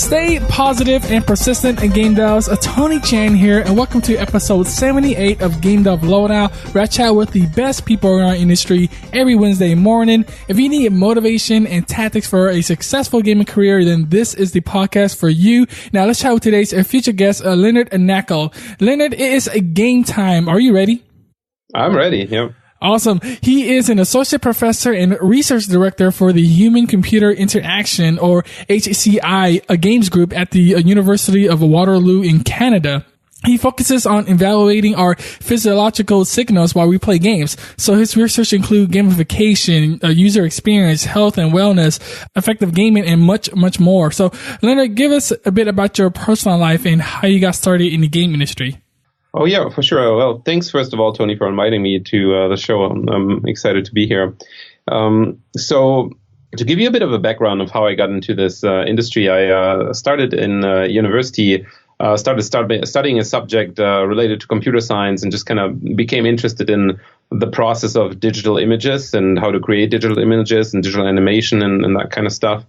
Stay positive and persistent in game devs. Tony Chan here, and welcome to episode 78 of Game Dev Lowdown, where I chat with the best people in our industry every Wednesday morning. If you need motivation and tactics for a successful gaming career, then this is the podcast for you. Now let's chat with today's future guest, Lennart Nacke. Lennart, it is a game time. Are you ready? I'm ready, yep. Awesome. He is an associate professor and research director for the Human-Computer Interaction, or HCI, a games group at the University of Waterloo in Canada. He focuses on evaluating our physiological signals while we play games. So his research includes gamification, user experience, health and wellness, effective gaming, and much, much more. So Lennart, give us a bit about your personal life and how you got started in the game industry. Oh, yeah, for sure. Well, thanks, first of all, Tony, for inviting me to the show. I'm excited to be here. So to give you a bit of a background of how I got into this industry, I started in university, started studying a subject related to computer science and just kind of became interested in the process of digital images and how to create digital images and digital animation and that kind of stuff.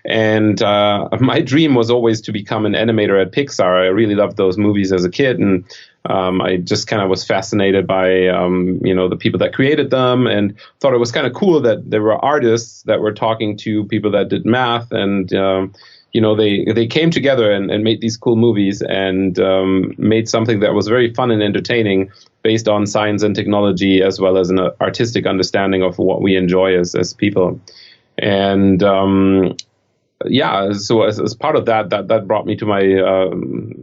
And my dream was always to become an animator at Pixar. I really loved those movies as a kid, and I just kind of was fascinated by the people that created them, and thought it was kind of cool that there were artists that were talking to people that did math, and they came together and made these cool movies and made something that was very fun and entertaining based on science and technology, as well as an artistic understanding of what we enjoy as people. And so as part of that brought me to my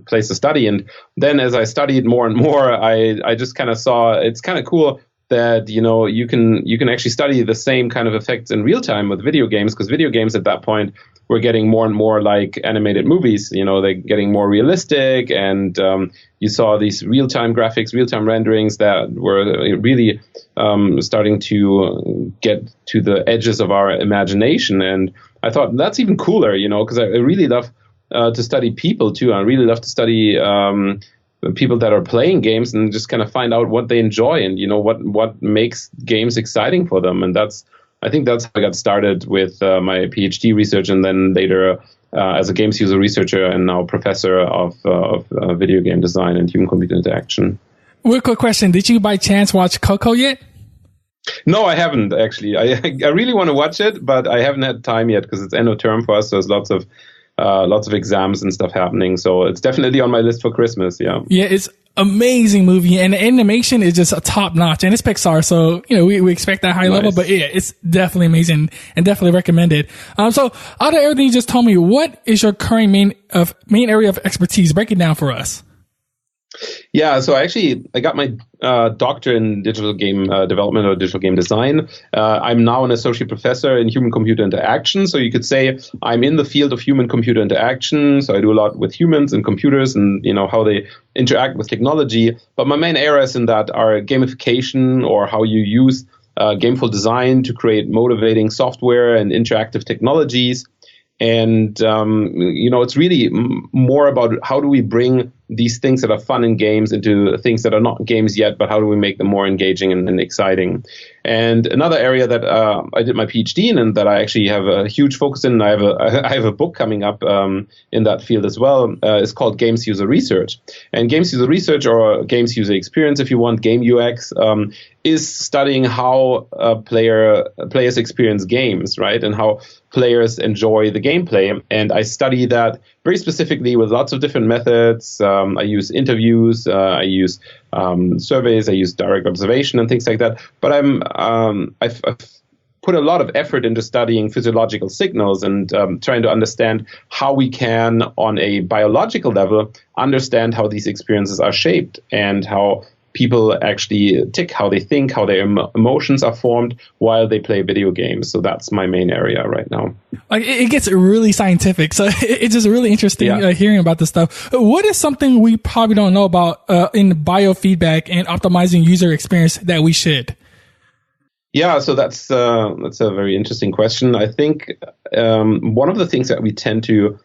place to study. And then as I studied more and more, I just kind of saw it's kind of cool that, you can actually study the same kind of effects in real time with video games, because video games at that point were getting more and more like animated movies. They're getting more realistic, and you saw these real-time graphics, real-time renderings that were really starting to get to the edges of our imagination. And I thought that's even cooler, because I really love to study people too. I really love to study people that are playing games and just kind of find out what they enjoy and, what makes games exciting for them. And I think that's how I got started with my PhD research, and then later as a games user researcher and now professor of video game design and human-computer interaction. Real quick question. Did you by chance watch Coco yet? No, I haven't, actually. I really want to watch it, but I haven't had time yet because it's end of term for us. So there's lots of exams and stuff happening. So it's definitely on my list for Christmas, yeah. Yeah, it's amazing movie, and the animation is just a top notch, and it's Pixar, so we expect that high level, but yeah, it's definitely amazing and definitely recommended. So out of everything you just told me, what is your current main area of expertise? Break it down for us. Yeah, so I got my doctorate in digital game development or digital game design. I'm now an associate professor in human-computer interaction. So you could say I'm in the field of human-computer interaction. So I do a lot with humans and computers and, how they interact with technology. But my main areas in that are gamification, or how you use gameful design to create motivating software and interactive technologies. And, it's really more about how do we bring these things that are fun in games into things that are not games yet, but how do we make them more engaging and exciting? And another area that I did my PhD in, and that I actually have a huge focus in, I have a book coming up in that field as well, is called Games User Research. And Games User Research, or Games User Experience if you want, Game UX, is studying how players experience games, right? And how players enjoy the gameplay. And I study that very specifically with lots of different methods. I use interviews, I use surveys, I use direct observation and things like that. But I've put a lot of effort into studying physiological signals and trying to understand how we can, on a biological level, understand how these experiences are shaped and how people actually tick, how they think, how their emotions are formed while they play video games. So that's my main area right now. Like, it gets really scientific. So it's just really interesting hearing about this stuff. What is something we probably don't know about in biofeedback and optimizing user experience that we should? Yeah, so that's a very interesting question. I think one of the things that we tend to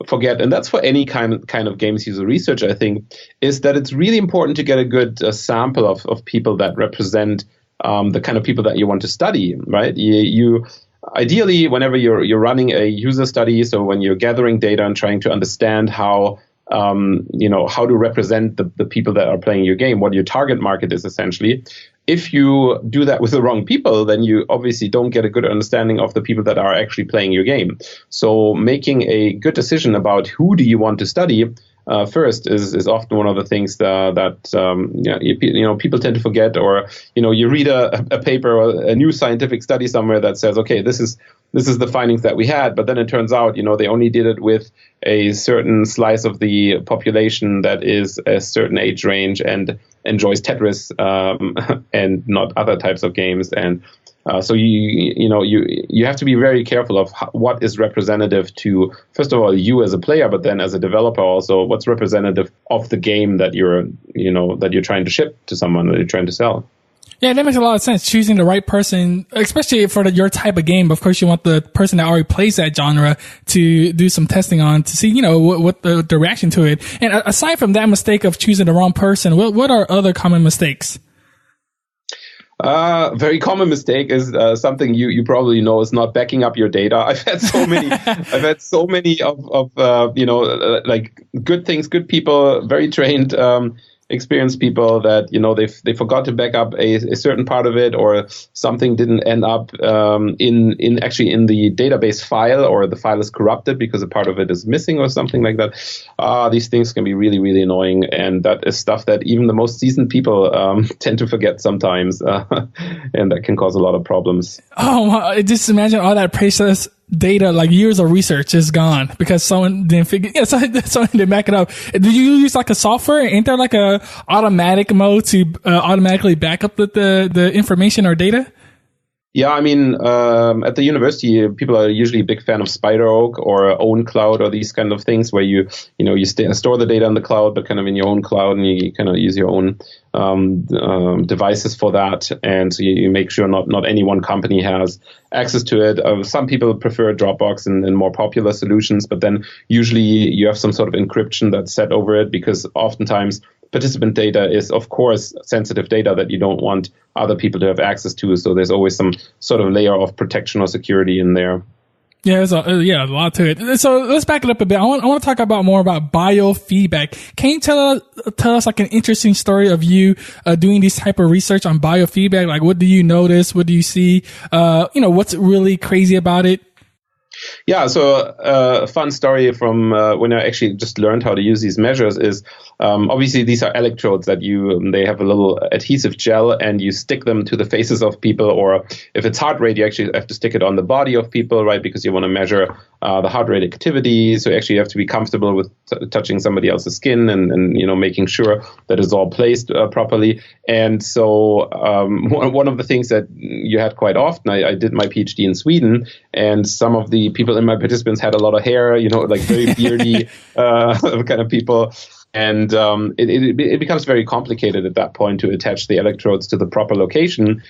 forget, and that's for any kind of games user research, I think, is that it's really important to get a good sample of people that represent the kind of people that you want to study, right? You ideally, whenever you're running a user study, so when you're gathering data and trying to understand how how to represent the people that are playing your game, what your target market is essentially. If you do that with the wrong people, then you obviously don't get a good understanding of the people that are actually playing your game. So making a good decision about who do you want to study first is often one of the things that people tend to forget, or you read a paper or a new scientific study somewhere that says, okay, this is the findings that we had, but then it turns out they only did it with a certain slice of the population that is a certain age range and enjoys Tetris and not other types of games. And so you have to be very careful of what is representative to, first of all, you as a player, but then as a developer also, what's representative of the game that you're trying to ship to someone, that you're trying to sell. Yeah, that makes a lot of sense. Choosing the right person, especially for your type of game. Of course, you want the person that already plays that genre to do some testing on to see, what the reaction to it. And aside from that mistake of choosing the wrong person, what are other common mistakes? Very common mistake is something you probably know is not backing up your data. I've had so many of like good things, good people, very trained experienced people that they forgot to back up a certain part of it, or something didn't end up in the database file, or the file is corrupted because a part of it is missing or something like that. These things can be really, really annoying, and that is stuff that even the most seasoned people tend to forget sometimes, and that can cause a lot of problems. Oh, just imagine all that precious data, like years of research, is gone because someone didn't someone didn't back it up. Do you use like a software? Ain't there like a automatic mode to automatically back up the information or data? Yeah, I mean, at the university, people are usually a big fan of SpiderOak or OwnCloud or these kind of things where you store the data in the cloud, but kind of in your own cloud, and you kind of use your own devices for that, and so you make sure not any one company has access to it. Some people prefer Dropbox and more popular solutions, but then usually you have some sort of encryption that's set over it, because oftentimes participant data is, of course, sensitive data that you don't want other people to have access to. So there's always some sort of layer of protection or security in there. Yeah, there's a lot to it. So let's back it up a bit. I want to talk more about biofeedback. Can you tell us like an interesting story of you doing this type of research on biofeedback? Like, what do you notice? What do you see? What's really crazy about it? Yeah, so a fun story from when I actually just learned how to use these measures is obviously these are electrodes that they have a little adhesive gel, and you stick them to the faces of people, or if it's heart rate, you actually have to stick it on the body of people, right? Because you want to measure the heart rate activity. So actually you have to be comfortable with touching somebody else's skin and making sure that it's all placed properly. And so one of the things that you had quite often, I did my PhD in Sweden, and some of the people in my participants had a lot of hair, like very beardy kind of people. And it becomes very complicated at that point to attach the electrodes to the proper location,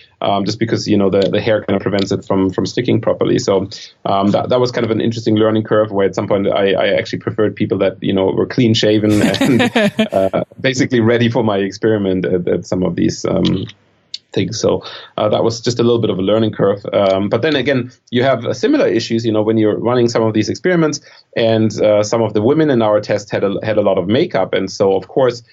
just because the hair kind of prevents it from sticking properly. So that was kind of an interesting learning curve, where at some point I actually preferred people that were clean shaven and basically ready for my experiment at some of these things. So that was just a little bit of a learning curve. But then again, you have similar issues, when you're running some of these experiments, and some of the women in our test had a lot of makeup. And so, of course,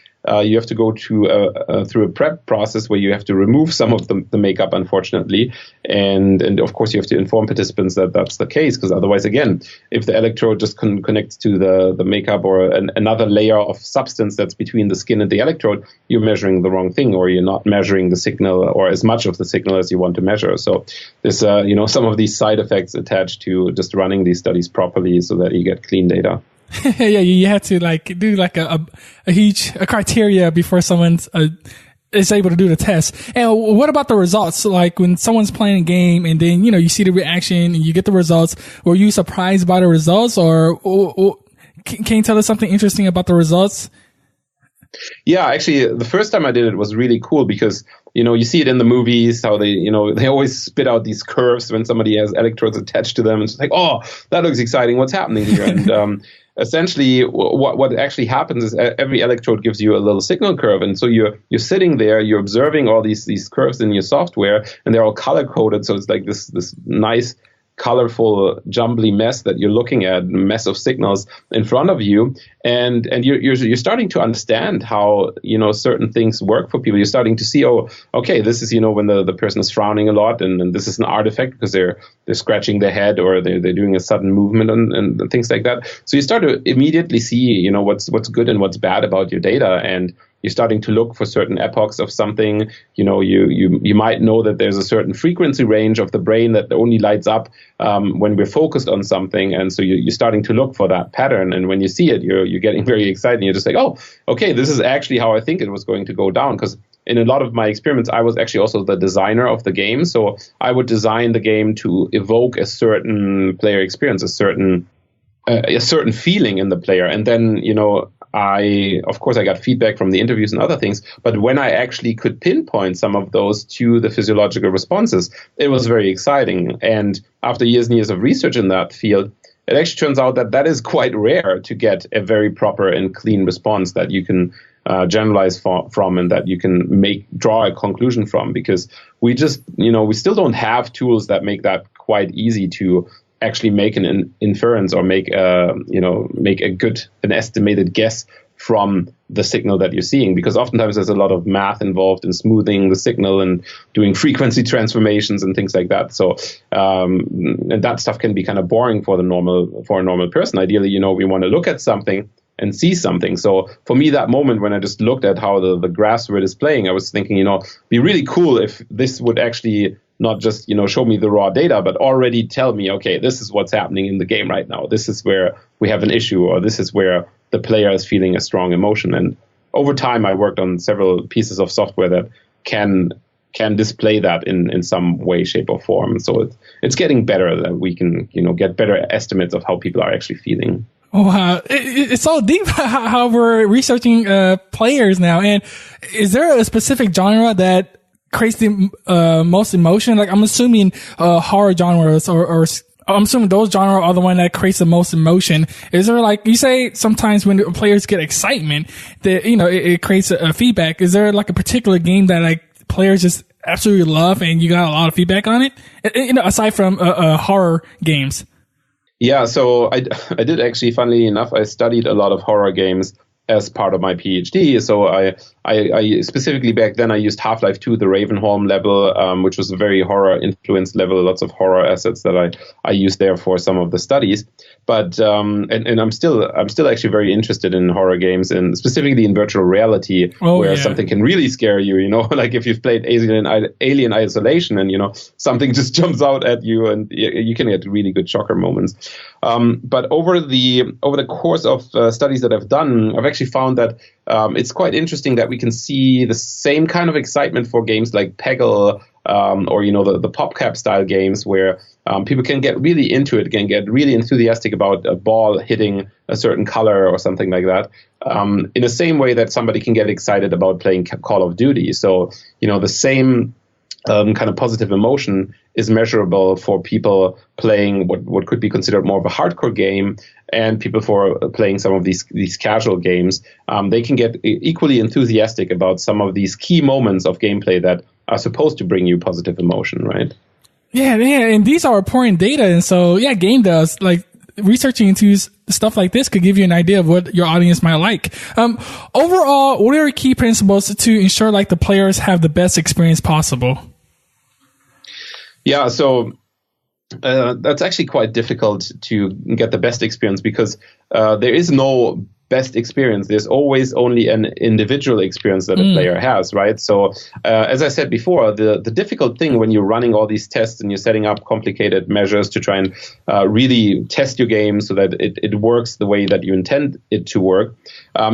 you have to go through a prep process where you have to remove some of the makeup, unfortunately. And of course, you have to inform participants that that's the case, because otherwise, again, if the electrode just connects to the makeup or another layer of substance that's between the skin and the electrode, you're measuring the wrong thing, or you're not measuring the signal or as much of the signal as you want to measure. So there's, some of these side effects attached to just running these studies properly so that you get clean data. Yeah, you had to do a huge criteria before someone's is able to do the test. And what about the results? Like when someone's playing a game and then you see the reaction and you get the results. Were you surprised by the results, or can you tell us something interesting about the results? Yeah, actually, the first time I did it was really cool because, you see it in the movies, how they always spit out these curves when somebody has electrodes attached to them. And it's like, oh, that looks exciting. What's happening here? And essentially, what actually happens is every electrode gives you a little signal curve. And so you're sitting there, you're observing all these curves in your software, and they're all color coded. So it's like this nice colorful, jumbly mess that you're looking at, mess of signals in front of you, and you're starting to understand how certain things work for people. You're starting to see, oh, okay, this is when the person is frowning a lot, and this is an artifact because they're scratching their head or they're doing a sudden movement and things like that. So you start to immediately see what's good and what's bad about your data, and you're starting to look for certain epochs of something. You might know that there's a certain frequency range of the brain that only lights up when we're focused on something, and so you're starting to look for that pattern. And when you see it, you're getting very excited. And you're just like, oh, okay, this is actually how I think it was going to go down. Because in a lot of my experiments, I was actually also the designer of the game, so I would design the game to evoke a certain player experience, a certain feeling in the player, and then I got feedback from the interviews and other things, but when I actually could pinpoint some of those to the physiological responses, it was very exciting. And after years and years of research in that field, it actually turns out that is quite rare to get a very proper and clean response that you can generalize from and that you can draw a conclusion from, because we just, we still don't have tools that make that quite easy to actually make an inference or make an estimated guess from the signal that you're seeing, because oftentimes there's a lot of math involved in smoothing the signal and doing frequency transformations and things like that. So and that stuff can be kind of boring for a normal person. Ideally, we want to look at something and see something. So for me, that moment when I just looked at how the graphs were displaying, I was thinking, be really cool if this would actually not just, show me the raw data, but already tell me, okay, this is what's happening in the game right now. This is where we have an issue, or this is where the player is feeling a strong emotion. And over time, I worked on several pieces of software that can display that in some way, shape, or form. So it's getting better, that we can, get better estimates of how people are actually feeling. Oh, wow. It's so deep how we're researching players now. And is there a specific genre that creates the most emotion? Like, I'm assuming horror genres or I'm assuming those genres are the one that creates the most emotion. Is there, like, you say sometimes when players get excitement that, it creates a feedback. Is there like a particular game that like players just absolutely love and you got a lot of feedback on it? Aside from horror games. Yeah, so I did actually, funnily enough, I studied a lot of horror games as part of my PhD. So I specifically back then I used Half-Life 2, the Ravenholm level, which was a very horror influenced level, lots of horror assets that I used there for some of the studies. But and I'm still actually very interested in horror games, and specifically in virtual reality, where something can really scare you. Like if you've played Alien Isolation, and something just jumps out at you, and you can get really good shocker moments. But over the course of studies that I've done, I've actually found that it's quite interesting that we can see the same kind of excitement for games like Peggle, or the PopCap style games, where people can get really into it, can get really enthusiastic about a ball hitting a certain color or something like that, in the same way that somebody can get excited about playing Call of Duty. So the same kind of positive emotion is measurable for people playing what could be considered more of a hardcore game, and people for playing some of these casual games. They can get equally enthusiastic about some of these key moments of gameplay that are supposed to bring you positive emotion, right? Yeah, and these are important data, and so game does, like, researching into stuff like this could give you an idea of what your audience might like. Overall, what are key principles to ensure like the players have the best experience possible? Yeah, so that's actually quite difficult to get the best experience, because there is no best experience. There's always only an individual experience that a player has, right? So as I said before, the difficult thing when you're running all these tests and you're setting up complicated measures to try and really test your game so that it works the way that you intend it to work,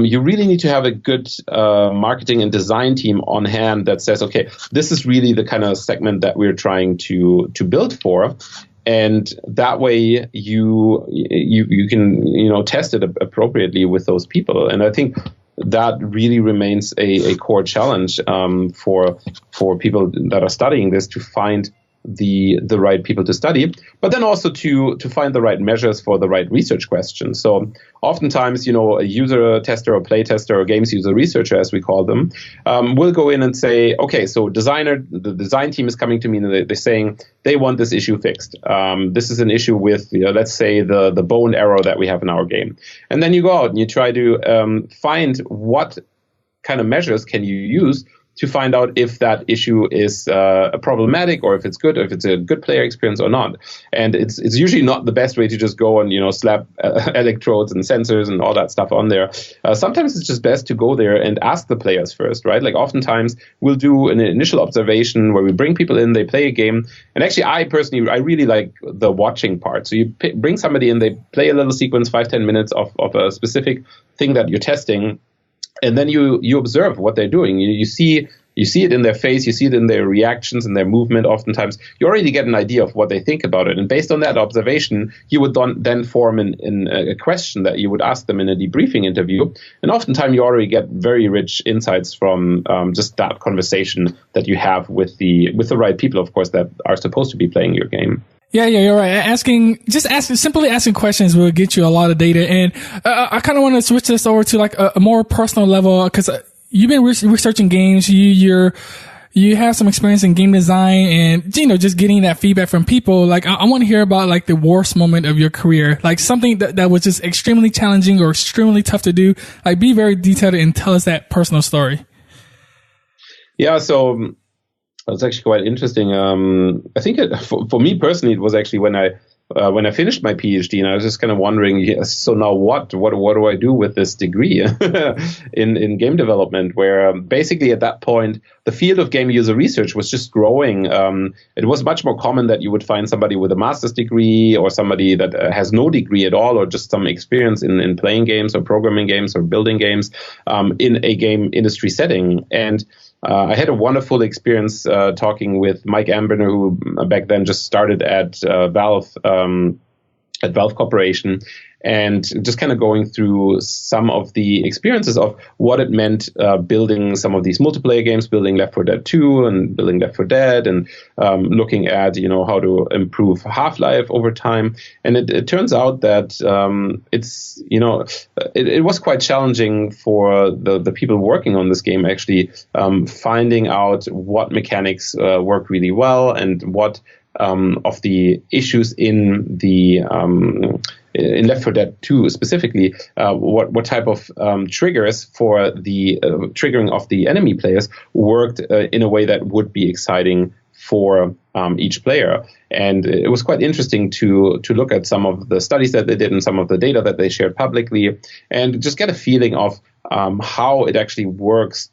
you really need to have a good marketing and design team on hand that says, okay, this is really the kind of segment that we're trying to build for. And that way you can test it appropriately with those people. And I think that really remains a core challenge for people that are studying this, to find the right people to study, but then also to find the right measures for the right research questions. So oftentimes, a user tester or play tester or games user researcher, as we call them, will go in and say, okay, so the design team is coming to me and they're saying they want this issue fixed. This is an issue with, let's say, the bone arrow that we have in our game. And then you go out and you try to find what kind of measures can you use to find out if that issue is problematic, or if it's good, or if it's a good player experience or not. And it's usually not the best way to just go and slap electrodes and sensors and all that stuff on there. Sometimes it's just best to go there and ask the players first, right? Like oftentimes we'll do an initial observation where we bring people in, they play a game. And actually, I really like the watching part. So you bring somebody in, they play a little sequence, 5-10 minutes of a specific thing that you're testing. And then you observe what they're doing. You see it in their face. You see it in their reactions and their movement. Oftentimes, you already get an idea of what they think about it. And based on that observation, you would then form a question that you would ask them in a debriefing interview. And oftentimes, you already get very rich insights from just that conversation that you have with the right people, of course, that are supposed to be playing your game. Yeah, you're right. Simply asking questions will get you a lot of data. And I kind of want to switch this over to like a more personal level, because you've been researching games. You have some experience in game design, and just getting that feedback from people. Like I want to hear about like the worst moment of your career, like something that was just extremely challenging or extremely tough to do. Like be very detailed and tell us that personal story. Yeah, so it's actually quite interesting. I think for me personally, it was actually when I finished my PhD, and I was just kind of wondering, so now what do I do with this degree in game development? Where basically at that point, the field of game user research was just growing. It was much more common that you would find somebody with a master's degree, or somebody that has no degree at all, or just some experience in playing games or programming games or building games in a game industry setting. And I had a wonderful experience talking with Mike Amberner, who back then just started at Valve Corporation, and just kind of going through some of the experiences of what it meant building some of these multiplayer games, building Left 4 Dead 2 and building Left 4 Dead, and looking at how to improve Half-Life over time. And it turns out that it was quite challenging for the people working on this game, actually finding out what mechanics work really well, and what of the issues in Left 4 Dead 2 specifically, what type of triggers for the triggering of the enemy players worked in a way that would be exciting for each player. And it was quite interesting to look at some of the studies that they did and some of the data that they shared publicly, and just get a feeling of how it actually works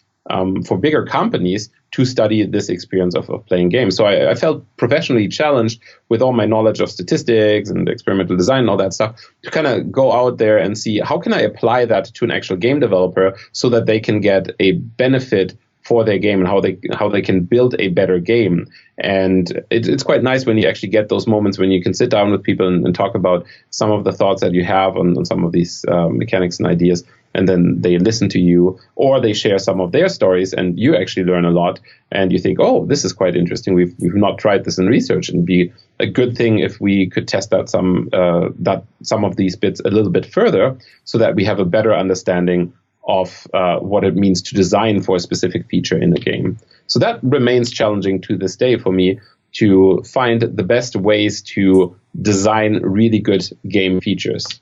for bigger companies to study this experience of playing games. So I felt professionally challenged with all my knowledge of statistics and experimental design and all that stuff to kind of go out there and see how can I apply that to an actual game developer so that they can get a benefit for their game and how they can build a better game. And it's quite nice when you actually get those moments when you can sit down with people and talk about some of the thoughts that you have on some of these mechanics and ideas. And then they listen to you, or they share some of their stories, and you actually learn a lot. And you think, oh, this is quite interesting. We've not tried this in research, and it'd be a good thing if we could test out some of these bits a little bit further, so that we have a better understanding of what it means to design for a specific feature in a game. So that remains challenging to this day for me, to find the best ways to design really good game features.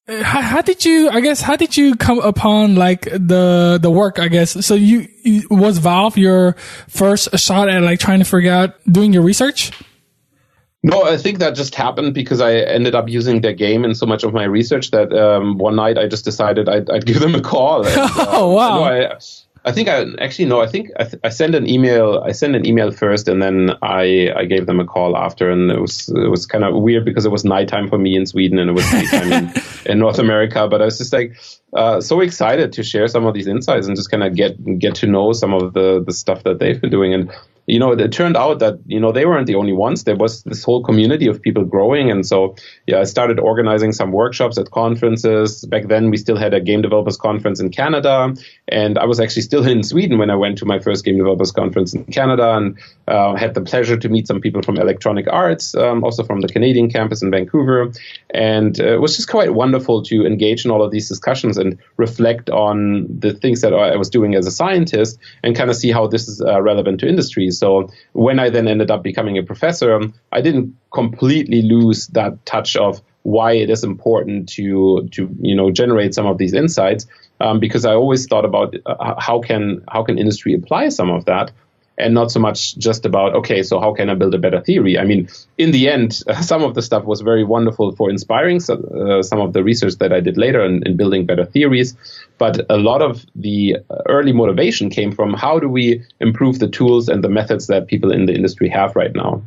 How did you come upon like the work, I guess? So was Valve your first shot at like trying to figure out doing your research? No, I think that just happened because I ended up using their game in so much of my research that one night I just decided I'd give them a call. And, oh, wow. I think I sent an email. I sent an email first, and then I gave them a call after. And it was kind of weird because it was nighttime for me in Sweden, and it was nighttime in North America. But I was just like so excited to share some of these insights and just kind of get to know some of the stuff that they've been doing. And it turned out that, they weren't the only ones. There was this whole community of people growing. And so, I started organizing some workshops at conferences. Back then, we still had a game developers conference in Canada. And I was actually still in Sweden when I went to my first game developers conference in Canada, and had the pleasure to meet some people from Electronic Arts, also from the Canadian campus in Vancouver. And it was just quite wonderful to engage in all of these discussions and reflect on the things that I was doing as a scientist and kind of see how this is relevant to industry. So when I then ended up becoming a professor, I didn't completely lose that touch of why it is important to generate some of these insights, because I always thought about how can industry apply some of that, and not so much just about, okay, so how can I build a better theory? I mean, in the end, some of the stuff was very wonderful for inspiring some of the research that I did later in building better theories. But a lot of the early motivation came from how do we improve the tools and the methods that people in the industry have right now.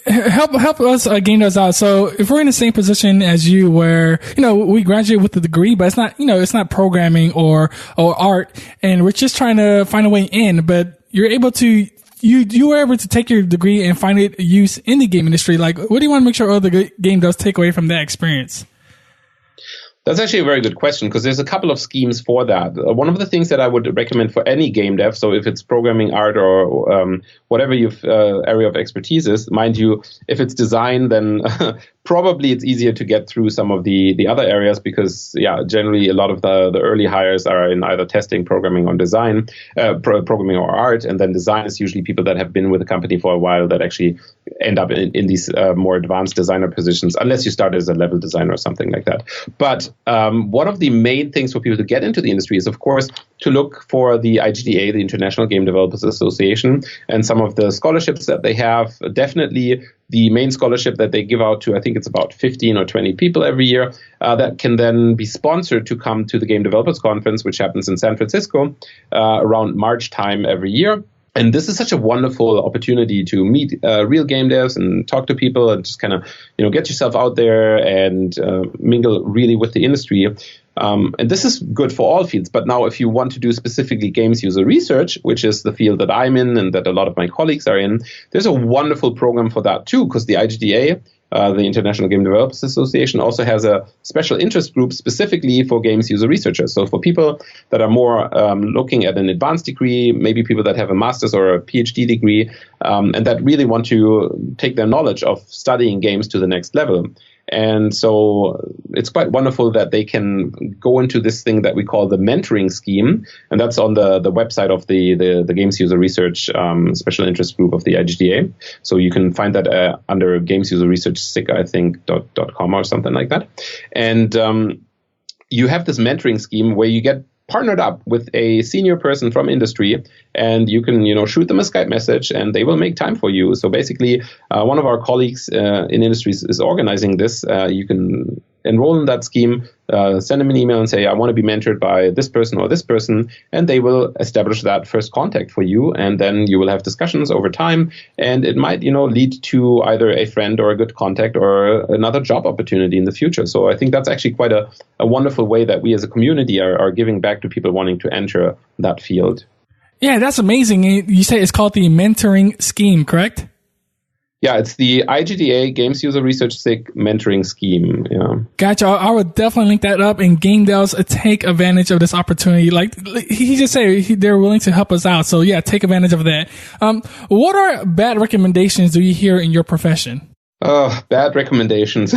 Help us game those out. So if we're in the same position as you, where we graduate with a degree, but it's not programming or art, and we're just trying to find a way in, but you're able to you were able to take your degree and find it use in the game industry. Like, what do you want to make sure other game devs take away from that experience? That's actually a very good question, because there's a couple of schemes for that. One of the things that I would recommend for any game dev, so if it's programming, art, or whatever your area of expertise is, mind you, if it's design, then probably it's easier to get through some of the other areas, because generally a lot of the early hires are in either testing, programming, or design, programming or art, and then design is usually people that have been with the company for a while that actually end up in these more advanced designer positions, unless you start as a level designer or something like that. But one of the main things for people to get into the industry is, of course, to look for the IGDA, the International Game Developers Association, and some of the scholarships that they have. Definitely the main scholarship that they give out to, I think it's about 15 or 20 people every year, that can then be sponsored to come to the Game Developers Conference, which happens in San Francisco around March time every year. And this is such a wonderful opportunity to meet real game devs and talk to people and just kind of, get yourself out there and mingle really with the industry. And this is good for all fields. But now if you want to do specifically games user research, which is the field that I'm in and that a lot of my colleagues are in, there's a wonderful program for that too, because the IGDA, the International Game Developers Association, also has a special interest group specifically for games user researchers. So for people that are more looking at an advanced degree, maybe people that have a master's or a PhD degree, and that really want to take their knowledge of studying games to the next level. And so it's quite wonderful that they can go into this thing that we call the mentoring scheme. And that's on the website of the Games User Research Special Interest Group of the IGDA. So you can find that under Games User Research SIG, I think, .com or something like that. And you have this mentoring scheme where you get partnered up with a senior person from industry, and you can, shoot them a Skype message and they will make time for you. So basically, one of our colleagues in industries is organizing this. You can enroll in that scheme, send them an email and say, I want to be mentored by this person or this person, and they will establish that first contact for you. And then you will have discussions over time, and it might, lead to either a friend or a good contact or another job opportunity in the future. So I think that's actually quite a wonderful way that we as a community are giving back to people wanting to enter that field. Yeah, that's amazing. You say it's called the mentoring scheme, correct? Yeah, it's the IGDA Games User Research SIG mentoring scheme. Yeah. Gotcha. I would definitely link that up, and game devs take advantage of this opportunity. Like he just said, they're willing to help us out. So yeah, take advantage of that. What are bad recommendations do you hear in your profession? Bad recommendations.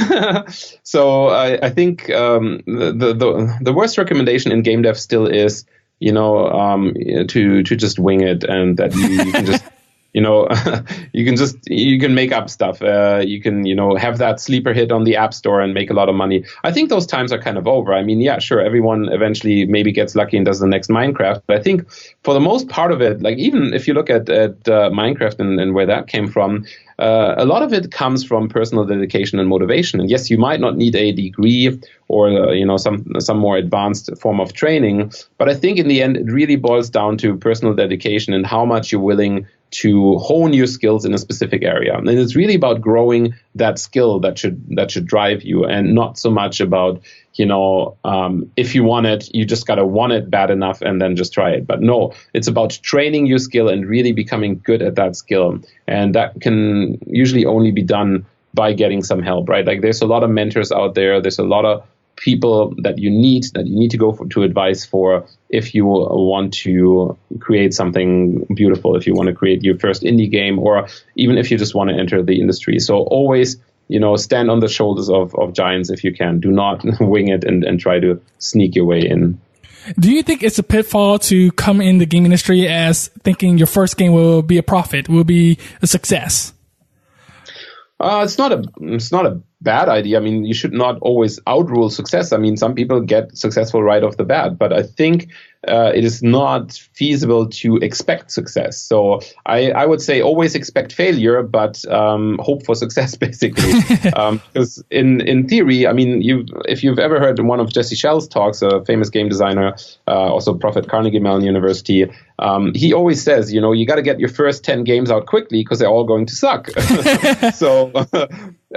So I think the worst recommendation in game dev still is, to just wing it, and that you can just you can make up stuff. You can, have that sleeper hit on the App Store and make a lot of money. I think those times are kind of over. I mean, yeah, sure, everyone eventually maybe gets lucky and does the next Minecraft. But I think for the most part of it, like even if you look at Minecraft and where that came from, a lot of it comes from personal dedication and motivation. And yes, you might not need a degree or some more advanced form of training, but I think in the end it really boils down to personal dedication and how much you're willing to hone your skills in a specific area. And it's really about growing that skill that should drive you, and not so much about, if you want it, you just got to want it bad enough and then just try it. But no, it's about training your skill and really becoming good at that skill. And that can usually only be done by getting some help, right? Like there's a lot of mentors out there. There's a lot of people that you need to go to advice for if you want to create something beautiful, if you want to create your first indie game, or even if you just want to enter the industry. So always, stand on the shoulders of giants if you can. Do not wing it and try to sneak your way in. Do you think it's a pitfall to come in the game industry as thinking your first game will be a profit, will be a success? It's not a bad idea. I mean, you should not always outrule success. I mean, some people get successful right off the bat, but I think it is not feasible to expect success. So I would say always expect failure, but hope for success, basically. Because in theory, I mean, if you've ever heard one of Jesse Schell's talks, a famous game designer, also prof at Carnegie Mellon University, he always says, you got to get your first 10 games out quickly because they're all going to suck. So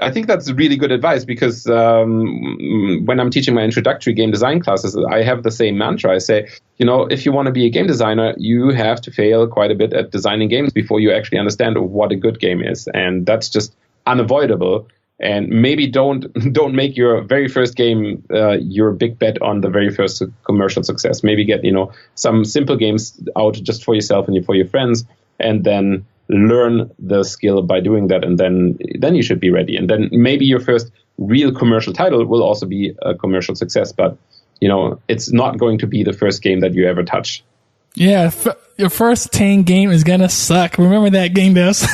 I think that's really good advice, because when I'm teaching my introductory game design classes, I have the same mantra. I say, if you want to be a game designer, you have to fail quite a bit at designing games before you actually understand what a good game is. And that's just unavoidable. And maybe don't make your very first game your big bet on the very first commercial success. Maybe get, some simple games out just for yourself and for your friends, and then learn the skill by doing that, and then you should be ready. And then maybe your first real commercial title will also be a commercial success, but it's not going to be the first game that you ever touch. Yeah, your first 10 game is gonna suck. Remember that game does.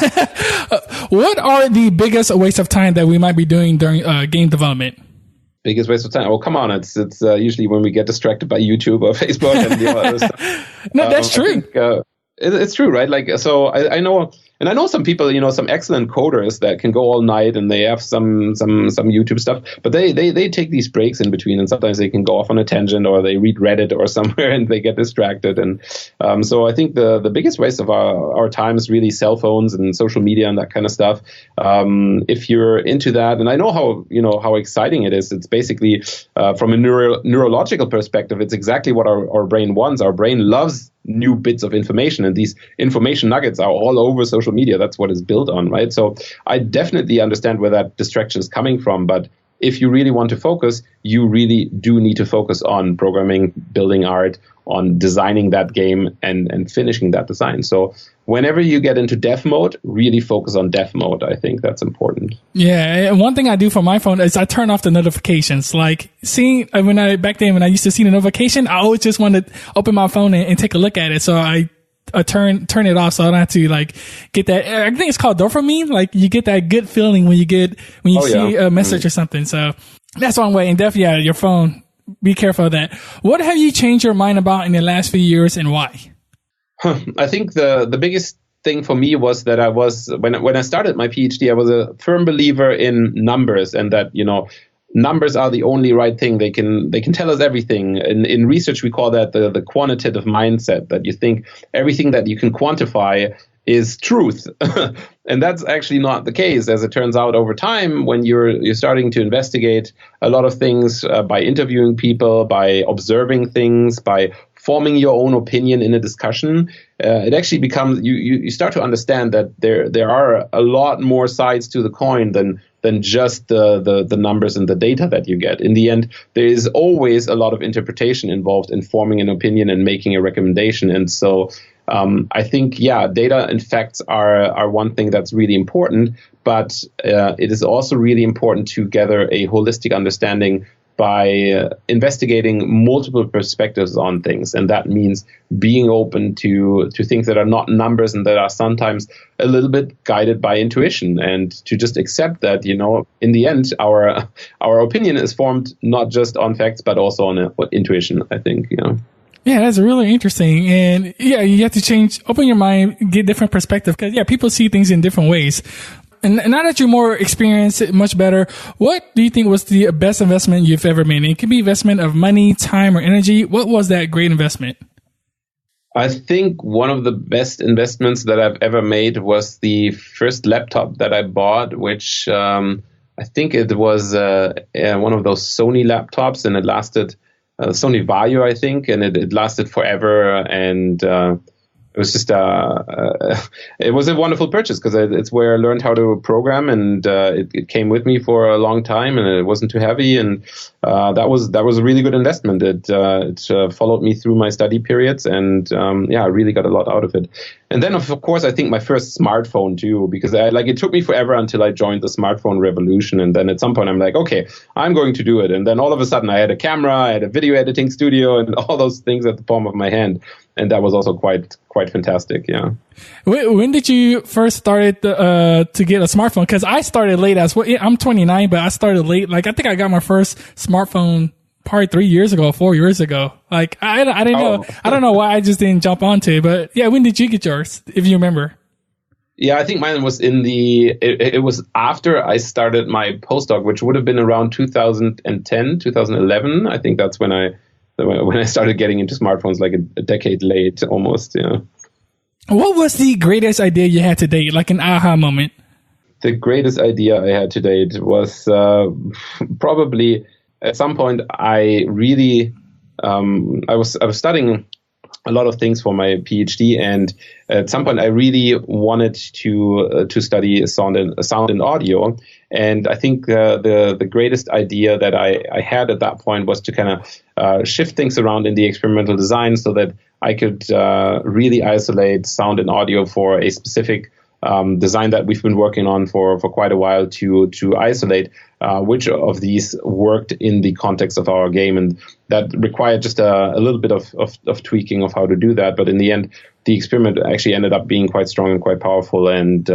What are the biggest waste of time that we might be doing during game development? Biggest waste of time? Oh, come on! It's usually when we get distracted by YouTube or Facebook and the other stuff. No, that's true. It's true, right? Like, so I know some people, some excellent coders that can go all night and they have some YouTube stuff, but they take these breaks in between, and sometimes they can go off on a tangent, or they read Reddit or somewhere and they get distracted. And so I think the biggest waste of our time is really cell phones and social media and that kind of stuff. If you're into that, and I know how exciting it is. It's basically from a neurological perspective, it's exactly what our brain wants. Our brain loves new bits of information, and these information nuggets are all over social media. That's what it's built on, right? So I definitely understand where that distraction is coming from, but if you really want to focus, you really do need to focus on programming, building art, on designing that game and finishing that design. So whenever you get into dev mode, really focus on dev mode. I think that's important. Yeah. And one thing I do for my phone is I turn off the notifications. Like seeing back then when I used to see the notification, I always just wanted to open my phone and take a look at it. So I turn it off so I don't have to get that. I think it's called dopamine. Like you get that good feeling when you see a message or something. So that's one way. And definitely, your phone, be careful of that. What have you changed your mind about in the last few years, and why? I think the biggest thing for me was that I was, when I started my PhD, I was a firm believer in numbers, and that, numbers are the only right thing. They can tell us everything. In research, we call that the quantitative mindset, that you think everything that you can quantify is truth. And that's actually not the case. As it turns out, over time, when you're starting to investigate a lot of things by interviewing people, by observing things, by forming your own opinion in a discussion, it actually becomes, you start to understand that there are a lot more sides to the coin than just the numbers and the data that you get. In the end, there is always a lot of interpretation involved in forming an opinion and making a recommendation. And so I think, data and facts are one thing that's really important, but it is also really important to gather a holistic understanding by investigating multiple perspectives on things. And that means being open to things that are not numbers and that are sometimes a little bit guided by intuition, and to just accept that, in the end, our opinion is formed not just on facts, but also on intuition, I think, Yeah, that's really interesting. And you have to open your mind, get different perspective, because people see things in different ways. And now that you're more experienced, much better, what do you think was the best investment you've ever made? It could be investment of money, time, or energy. What was that great investment? I think one of the best investments that I've ever made was the first laptop that I bought, which I think it was one of those Sony laptops, and it lasted Sony Vario, I think, and it lasted forever. And it was just it was a wonderful purchase because it's where I learned how to program, and it came with me for a long time, and it wasn't too heavy, and that was a really good investment. It followed me through my study periods, and I really got a lot out of it. And then, of course, I think my first smartphone too, because it took me forever until I joined the smartphone revolution, and then at some point I'm like, okay, I'm going to do it, and then all of a sudden I had a camera, I had a video editing studio, and all those things at the palm of my hand. And that was also quite fantastic, yeah. When did you first started to get a smartphone? Because I started late as well. I'm 29, but I started late. Like I think I got my first smartphone probably 3 years ago, 4 years ago. Like I didn't know. I don't know why I just didn't jump onto it. But yeah, when did you get yours, if you remember? Yeah, I think mine was it was after I started my postdoc, which would have been around 2010, 2011. I think that's when I started getting into smartphones, like a decade late almost, yeah. What was the greatest idea you had to date, like an aha moment? The greatest idea I had to date was probably at some point I really, I was studying a lot of things for my PhD, and at some point I really wanted to study sound and audio. And I think the greatest idea that I had at that point was to kind of shift things around in the experimental design so that I could really isolate sound and audio for a specific design that we've been working on for quite a while to isolate which of these worked in the context of our game. And that required just a little bit of tweaking of how to do that. But in the end, the experiment actually ended up being quite strong and quite powerful, and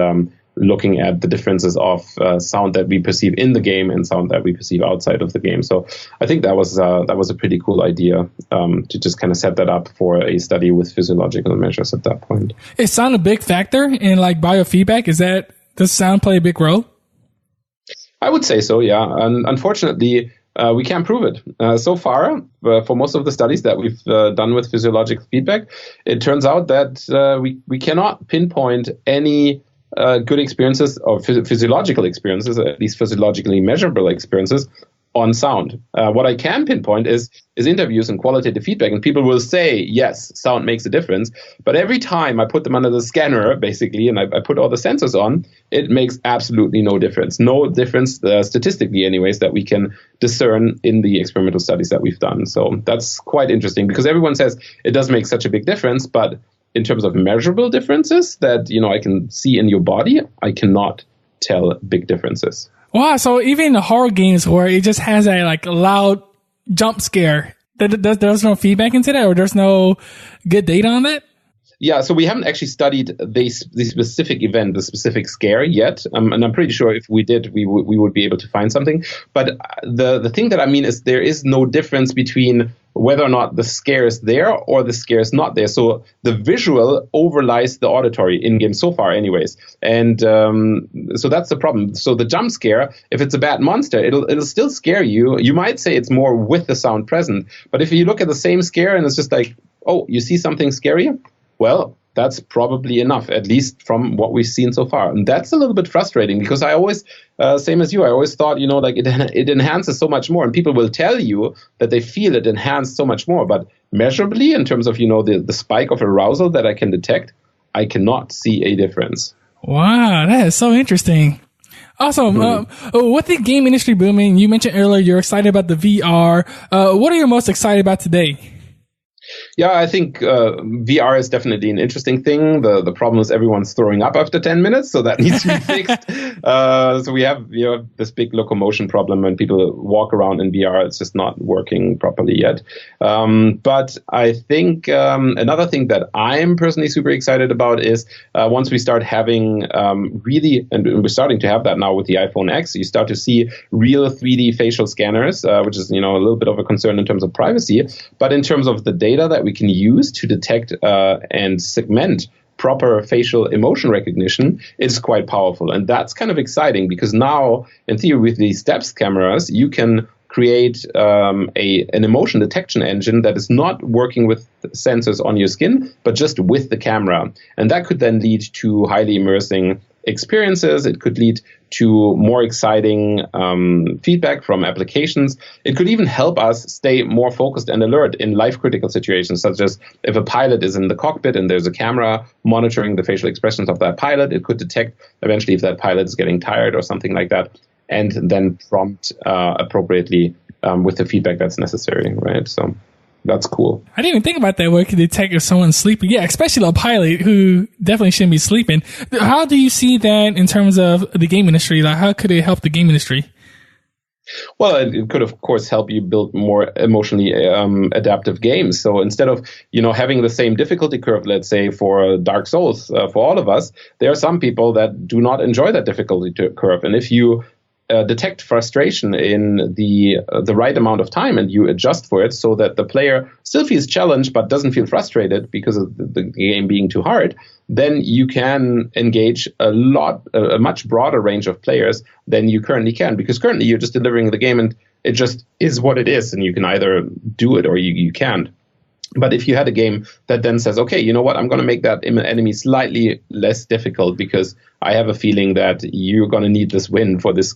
looking at the differences of sound that we perceive in the game and sound that we perceive outside of the game. So I think that was a pretty cool idea to just kind of set that up for a study with physiological measures at that point. Is sound a big factor in like biofeedback? Does sound play a big role? I would say so, yeah. And unfortunately, we can't prove it. So far, for most of the studies that we've done with physiological feedback, it turns out that we cannot pinpoint any good experiences or physiological experiences, at least physiologically measurable experiences on sound. What I can pinpoint is interviews and qualitative feedback, and people will say, yes, sound makes a difference. But every time I put them under the scanner, basically, and I put all the sensors on, it makes absolutely no difference. No difference statistically anyways that we can discern in the experimental studies that we've done. So that's quite interesting because everyone says it does make such a big difference, but in terms of measurable differences that, I can see in your body, I cannot tell big differences. Wow. So even in the horror games where it just has a like loud jump scare, there's no feedback into that, or there's no good data on that? Yeah, so we haven't actually studied the specific event, the specific scare yet, and I'm pretty sure if we did, we would be able to find something. But the thing that I mean is there is no difference between whether or not the scare is there or the scare is not there. So the visual overlies the auditory in-game so far anyways. And so that's the problem. So the jump scare, if it's a bad monster, it'll still scare you. You might say it's more with the sound present. But if you look at the same scare and it's just like, oh, you see something scary? Well, that's probably enough, at least from what we've seen so far. And that's a little bit frustrating because I always, same as you, I always thought, like it enhances so much more. And people will tell you that they feel it enhanced so much more. But measurably, in terms of, the spike of arousal that I can detect, I cannot see a difference. Wow, that is so interesting. Awesome. With the game industry booming, you mentioned earlier you're excited about the VR. What are you most excited about today? Yeah, I think VR is definitely an interesting thing. The problem is everyone's throwing up after 10 minutes, so that needs to be fixed. So we have this big locomotion problem when people walk around in VR. It's just not working properly yet. But I think another thing that I'm personally super excited about is once we start having really, and we're starting to have that now with the iPhone X, you start to see real 3D facial scanners, which is a little bit of a concern in terms of privacy, but in terms of the data that we can use to detect and segment proper facial emotion recognition is quite powerful. And that's kind of exciting because now, in theory, with these depth cameras, you can create an emotion detection engine that is not working with sensors on your skin, but just with the camera. And that could then lead to highly immersing experiences. It could lead to more exciting feedback from applications. It could even help us stay more focused and alert in life-critical situations, such as if a pilot is in the cockpit and there's a camera monitoring the facial expressions of that pilot, it could detect eventually if that pilot is getting tired or something like that, and then prompt appropriately with the feedback that's necessary, right? So that's cool. I didn't even think about that, where it could detect if someone's sleeping. Yeah, especially a pilot who definitely shouldn't be sleeping. How do you see that in terms of the game industry? Like, how could it help the game industry? Well, it could, of course, help you build more emotionally adaptive games. So instead of, having the same difficulty curve, let's say, for Dark Souls, for all of us, there are some people that do not enjoy that difficulty curve. And if you detect frustration in the right amount of time and you adjust for it so that the player still feels challenged but doesn't feel frustrated because of the game being too hard, then you can engage a much broader range of players than you currently can, because currently you're just delivering the game and it just is what it is, and you can either do it or you can't. But if you had a game that then says, okay, you know what, I'm going to make that enemy slightly less difficult because I have a feeling that you're going to need this win for this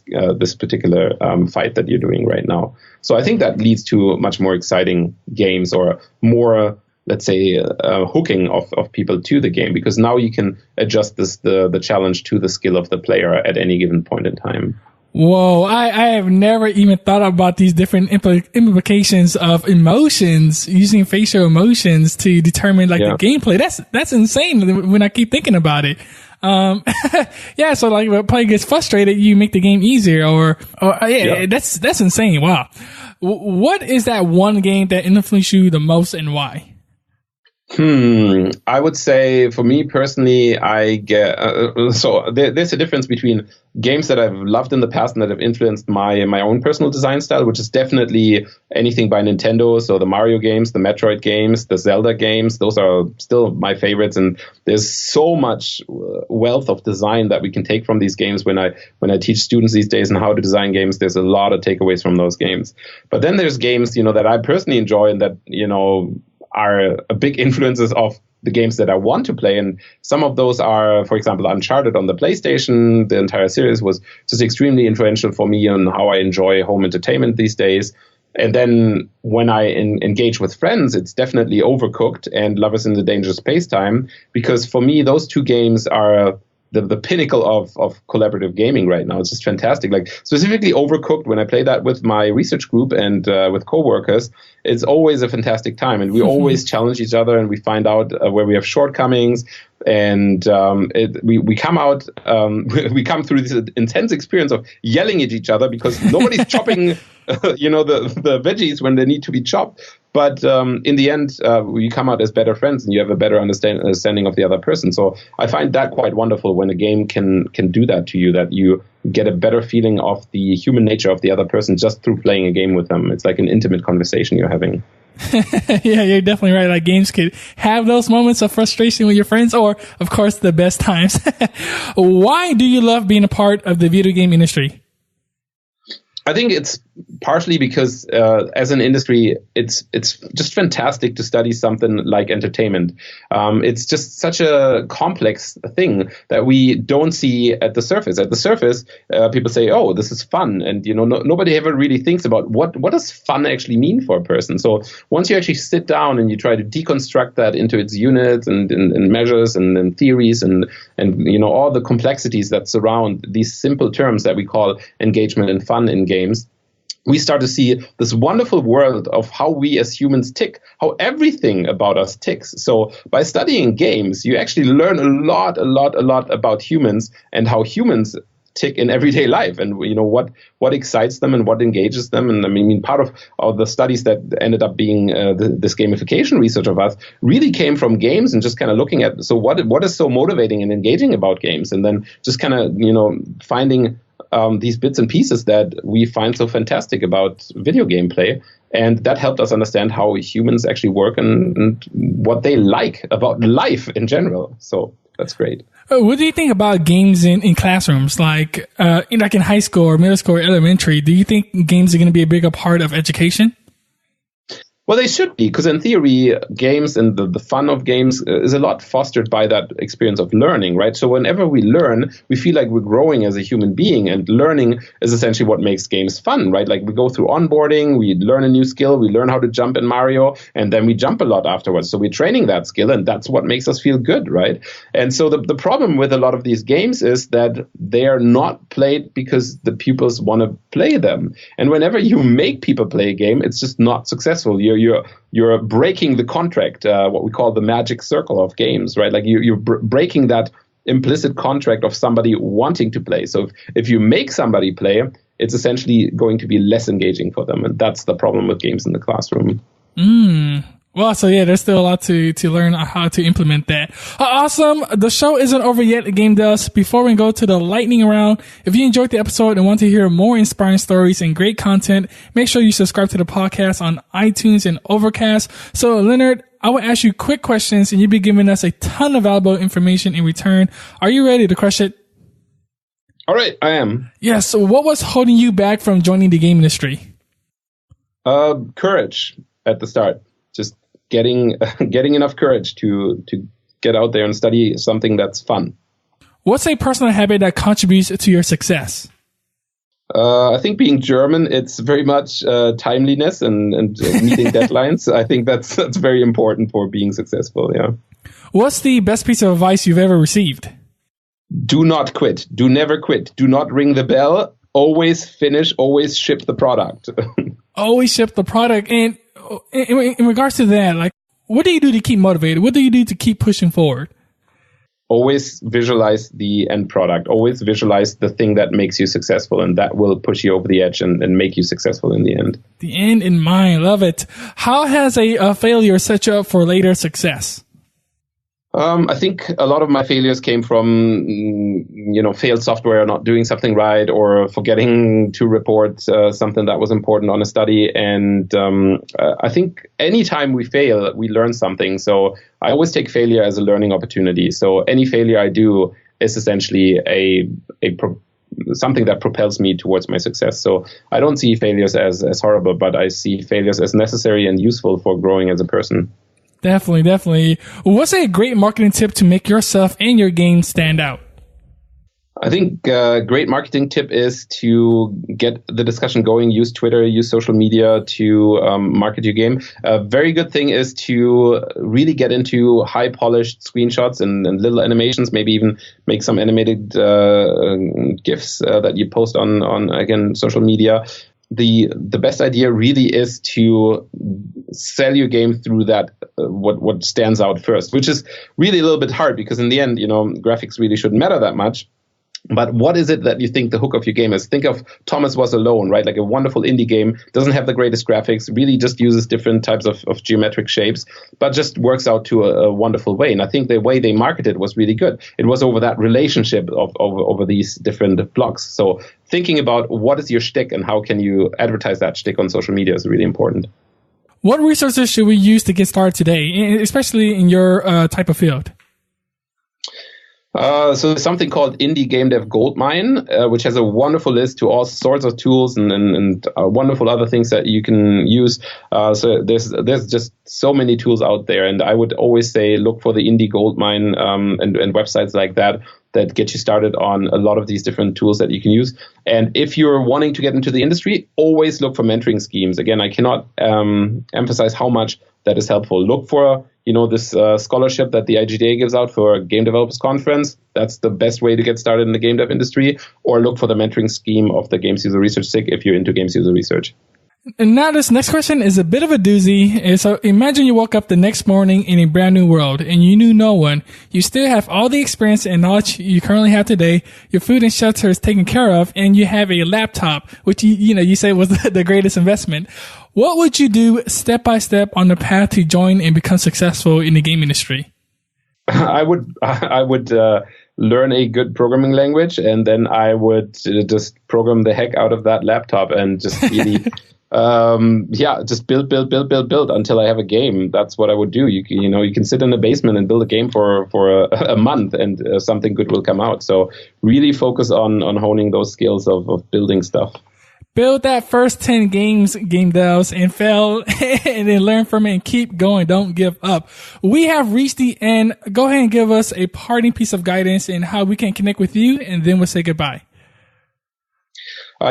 particular fight that you're doing right now. So I think that leads to much more exciting games, or more, let's say, hooking of people to the game, because now you can adjust the challenge to the skill of the player at any given point in time. Whoa, I have never even thought about these different implications of emotions, using facial emotions to determine the gameplay. That's insane when I keep thinking about it. Yeah, so when a player gets frustrated, you make the game easier, that's insane. Wow. What is that one game that influenced you the most, and why? I would say, for me personally, I get so there's a difference between games that I've loved in the past and that have influenced my own personal design style, which is definitely anything by Nintendo. So the Mario games, the Metroid games, the Zelda games, those are still my favorites. And there's so much wealth of design that we can take from these games. When I teach students these days on how to design games, there's a lot of takeaways from those games. But then there's games, that I personally enjoy and that, are big influences of the games that I want to play. And some of those are, for example, Uncharted on the PlayStation. The entire series was just extremely influential for me on how I enjoy home entertainment these days. And then when I engage with friends, it's definitely Overcooked and Lovers in the Dangerous Spacetime, because for me, those two games are the pinnacle of collaborative gaming right now. It's just fantastic. Like, specifically Overcooked, when I play that with my research group and with coworkers, it's always a fantastic time. And we always challenge each other, and we find out where we have shortcomings. And we come out, we come through this intense experience of yelling at each other because nobody's chopping, the veggies when they need to be chopped. But in the end, we come out as better friends, and you have a better understanding of the other person. So I find that quite wonderful when a game can do that to you, that you get a better feeling of the human nature of the other person just through playing a game with them. It's like an intimate conversation you're having. Yeah, you're definitely right. Like, games could have those moments of frustration with your friends, or, of course, the best times. Why do you love being a part of the video game industry? I think it's partially because as an industry, it's just fantastic to study something like entertainment. It's just such a complex thing that we don't see at the surface. At the surface, people say, "Oh, this is fun," and nobody ever really thinks about what does fun actually mean for a person. So once you actually sit down and you try to deconstruct that into its units and measures and theories and all the complexities that surround these simple terms that we call engagement and fun in games, we start to see this wonderful world of how we as humans tick, how everything about us ticks. So by studying games, you actually learn a lot about humans and how humans tick in everyday life, and what excites them and what engages them. And I mean, part of the studies that ended up being this gamification research of us really came from games, and just kind of looking at, so what is so motivating and engaging about games, and then just kind of finding these bits and pieces that we find so fantastic about video game play. And that helped us understand how humans actually work and what they like about life in general. So that's great. What do you think about games in classrooms, like in high school or middle school or elementary? Do you think games are going to be a bigger part of education? Well, they should be, because in theory, games and the fun of games is a lot fostered by that experience of learning, right? So whenever we learn, we feel like we're growing as a human being, and learning is essentially what makes games fun, right? Like we go through onboarding, we learn a new skill, we learn how to jump in Mario, and then we jump a lot afterwards. So we're training that skill, and that's what makes us feel good, right? And so the problem with a lot of these games is that they are not played because the pupils want to play them. And whenever you make people play a game, it's just not successful. You're breaking the contract, what we call the magic circle of games, right? Like you're breaking that implicit contract of somebody wanting to play. So if you make somebody play, it's essentially going to be less engaging for them. And that's the problem with games in the classroom. Well, so yeah, there's still a lot to learn how to implement that. Awesome. The show isn't over yet at Game Dust. Before we go to the lightning round, if you enjoyed the episode and want to hear more inspiring stories and great content, make sure you subscribe to the podcast on iTunes and Overcast. So Lennart, I will ask you quick questions and you'll be giving us a ton of valuable information in return. Are you ready to crush it? All right, I am. Yes. So what was holding you back from joining the game industry? Courage at the start. Just getting enough courage to get out there and study something that's fun. What's a personal habit that contributes to your success? I think being German, it's very much timeliness and meeting deadlines. I think that's very important for being successful. Yeah. What's the best piece of advice you've ever received? Do not quit. Do never quit. Do not ring the bell. Always finish. Always ship the product. Always ship the product. And in regards to that, like, what do you do to keep motivated? What do you do to keep pushing forward? Always visualize the end product. Always visualize the thing that makes you successful, and that will push you over the edge and make you successful in the end. The end in mind. Love it. How has a failure set you up for later success? I think a lot of my failures came from, failed software, not doing something right, or forgetting to report something that was important on a study. And I think anytime we fail, we learn something. So I always take failure as a learning opportunity. So any failure I do is essentially something that propels me towards my success. So I don't see failures as horrible, but I see failures as necessary and useful for growing as a person. Definitely. What's a great marketing tip to make yourself and your game stand out? I think a great marketing tip is to get the discussion going. Use Twitter, use social media to market your game. A very good thing is to really get into high polished screenshots and little animations, maybe even make some animated GIFs that you post on again, social media. The best idea really is to sell your game through that what stands out first, which is really a little bit hard because in the end, graphics really shouldn't matter that much. But what is it that you think the hook of your game is? Think of Thomas Was Alone, right? Like a wonderful indie game, doesn't have the greatest graphics, really just uses different types of geometric shapes, but just works out to a wonderful way. And I think the way they marketed was really good. It was over that relationship over these different blocks. So thinking about what is your shtick and how can you advertise that shtick on social media is really important. What resources should we use to get started today, especially in your type of field? So there's something called Indie Game Dev Goldmine, which has a wonderful list to all sorts of tools and wonderful other things that you can use. So there's just so many tools out there, and I would always say look for the Indie Goldmine and websites like that get you started on a lot of these different tools that you can use. And if you're wanting to get into the industry, always look for mentoring schemes. Again, I cannot emphasize how much that is helpful. Look for this scholarship that the IGDA gives out for Game Developers Conference. That's the best way to get started in the game dev industry. Or look for the mentoring scheme of the Games User Research SIG if you're into games user research. And now this next question is a bit of a doozy. So imagine you woke up the next morning in a brand new world and you knew no one. You still have all the experience and knowledge you currently have today. Your food and shelter is taken care of and you have a laptop, which you say was the greatest investment. What would you do step by step on the path to join and become successful in the game industry? I would learn a good programming language, and then I would just program the heck out of that laptop and just really just build until I have a game. That's what I would do. You can sit in a basement and build a game for a month, and something good will come out. So really focus on honing those skills of building stuff. Build that first 10 games, game devs, and fail, and then learn from it and keep going. Don't give up. We have reached the end. Go ahead and give us a parting piece of guidance and how we can connect with you, and then we'll say goodbye.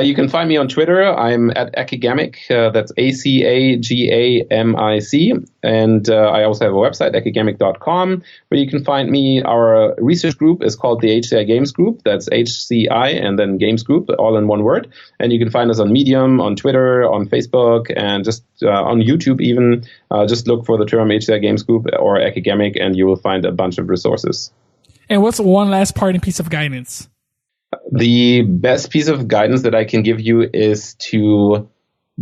You can find me on Twitter. I'm at Academic. That's ACAGAMIC. And I also have a website, academic.com, where you can find me. Our research group is called the HCI Games Group. That's HCI and then Games Group, all in one word. And you can find us on Medium, on Twitter, on Facebook, and just on YouTube even. Just look for the term HCI Games Group or Academic, and you will find a bunch of resources. And what's one last parting piece of guidance? The best piece of guidance that I can give you is to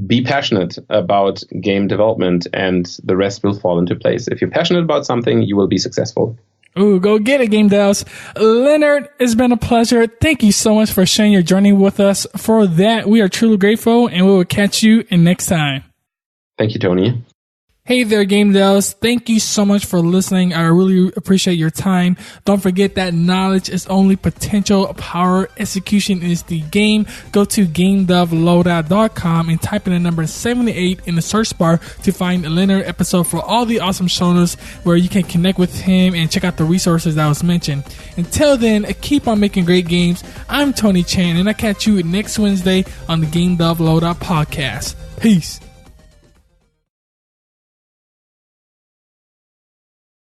be passionate about game development, and the rest will fall into place. If you're passionate about something, you will be successful. Ooh, go get it, game devs. Lennart, it's been a pleasure. Thank you so much for sharing your journey with us. For that, we are truly grateful, and we will catch you in next time. Thank you, Tony. Hey there, game devs. Thank you so much for listening. I really appreciate your time. Don't forget that knowledge is only potential. Power execution is the game. Go to GameDevLoadout.com and type in the number 78 in the search bar to find a Lennart episode for all the awesome show notes where you can connect with him and check out the resources that was mentioned. Until then, keep on making great games. I'm Tony Chan, and I catch you next Wednesday on the Game Dev Loadout podcast. Peace.